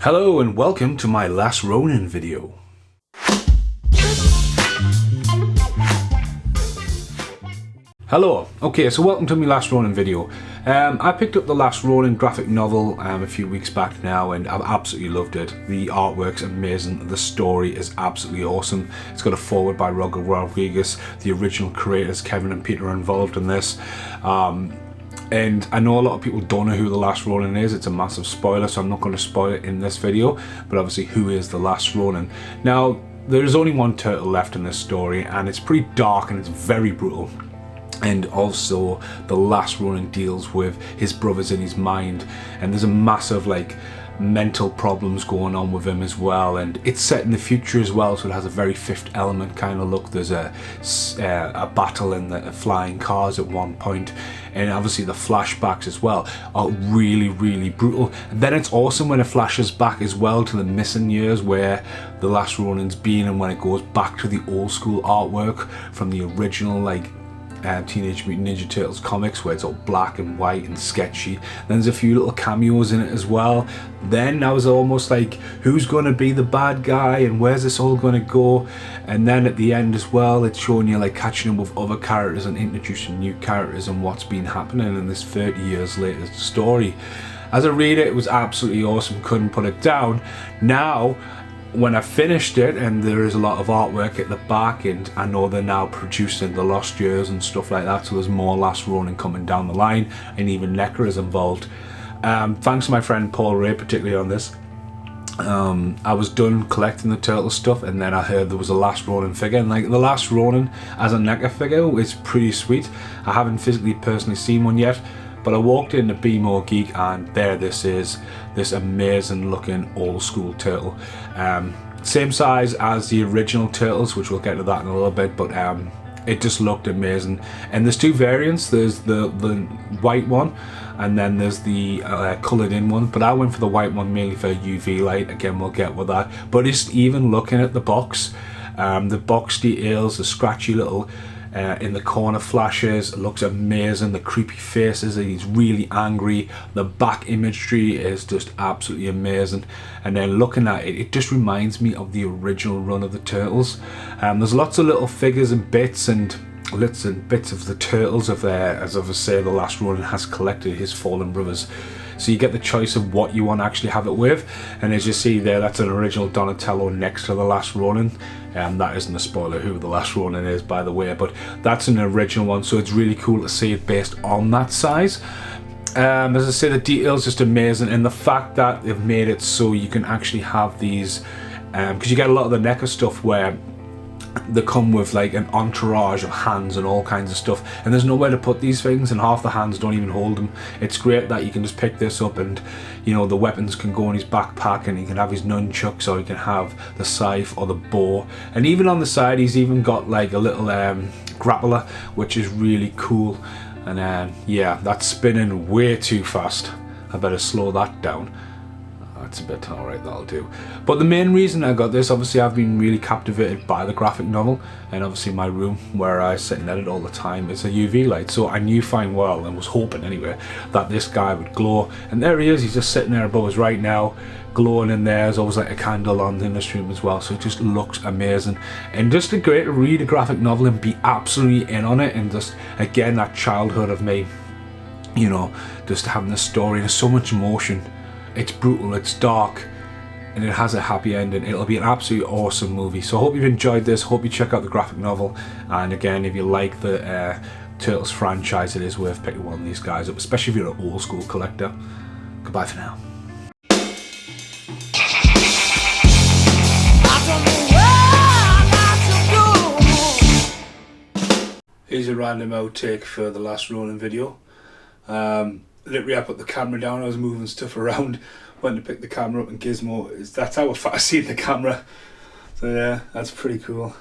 Hello and welcome to my last Ronin video. Hello, okay, so welcome to my last Ronin video. I picked up the last Ronin graphic novel a few weeks back now and I've absolutely loved it. The artwork's amazing, the story is absolutely awesome. It's got a foreword by Roger Rodriguez, the original creators Kevin and Peter are involved in this. And I know a lot of people don't know who the last Ronin is. It's a massive spoiler, so I'm not going to spoil it in this video, but obviously who is the last Ronin? Now, there's only one turtle left in this story and it's pretty dark and it's very brutal. And also the last Ronin deals with his brothers in his mind, and there's a massive mental problems going on with him as well, and it's set in the future as well, so it has a very Fifth Element kind of look. There's a battle in the flying cars at one point, and obviously the flashbacks as well are really brutal. And then it's awesome when it flashes back as well to the missing years where the last Ronin's been, and when it goes back to the old school artwork from the original Teenage Mutant Ninja Turtles comics where it's all black and white and sketchy. Then there's a few little cameos in it as well. Then I was almost like, who's going to be the bad guy and where's this all going to go? And then at the end as well, it's showing you catching him with other characters and introducing new characters and what's been happening in this 30 years later story. As a reader, it was absolutely awesome, couldn't put it down. Now, when I finished it, and there is a lot of artwork at the back, and I know they're now producing the Lost Years and stuff like that, so there's more Last Ronin coming down the line, and even NECA is involved. Thanks to my friend Paul Ray particularly on this. I was done collecting the turtle stuff and then I heard there was a Last Ronin figure, and the Last Ronin as a NECA figure is pretty sweet. I haven't physically personally seen one yet, but I walked into Be More Geek and there this is, this amazing looking old school turtle. Same size as the original turtles, which we'll get to that in a little bit, but it just looked amazing. And there's two variants, there's the white one and then there's the coloured in one, but I went for the white one mainly for UV light. Again, we'll get with that, but it's even looking at the box details, the scratchy little in the corner flashes, it looks amazing. The creepy faces, he's really angry. The back imagery is just absolutely amazing. And then looking at it, it just reminds me of the original run of the Turtles. There's lots of little figures and bits of the Turtles of as I say, the last Ronin has collected his fallen brothers. So you get the choice of what you want to actually have it with, and as you see there, that's an original Donatello next to the last Ronin. That isn't a spoiler who the last Ronin is, by the way, but that's an original one, so it's really cool to see it based on that size. As I say, the detail's just amazing, and the fact that they've made it so you can actually have these, because you get a lot of the NECA stuff where they come with an entourage of hands and all kinds of stuff, and there's nowhere to put these things, and half the hands don't even hold them. It's great that you can just pick this up and the weapons can go in his backpack, and he can have his nunchucks, or he can have the scythe or the bow, and even on the side he's even got a little grappler, which is really cool. And yeah, that's spinning way too fast. I better slow that down. That's a bit alright, that'll do. But the main reason I got this, obviously I've been really captivated by the graphic novel, and obviously my room where I sit and edit all the time is a UV light, so I knew fine well, and was hoping anyway, that this guy would glow. And there he is, he's just sitting there above us right now, glowing in there. There's always a candle on in this room as well, so it just looks amazing. And just great to read a graphic novel and be absolutely in on it, and just again that childhood of me, just having this story, and there's so much emotion. It's brutal, it's dark, and it has a happy ending. It'll be an absolutely awesome movie. So I hope you've enjoyed this, hope you check out the graphic novel, and again, if you like the Turtles franchise, it is worth picking one of these guys up, especially if you're an old school collector. Goodbye for now. Here's a random outtake for the last Ronin video. Literally I put the camera down, I was moving stuff around, went to pick the camera up, and Gizmo, that's how I see the camera. So yeah, that's pretty cool.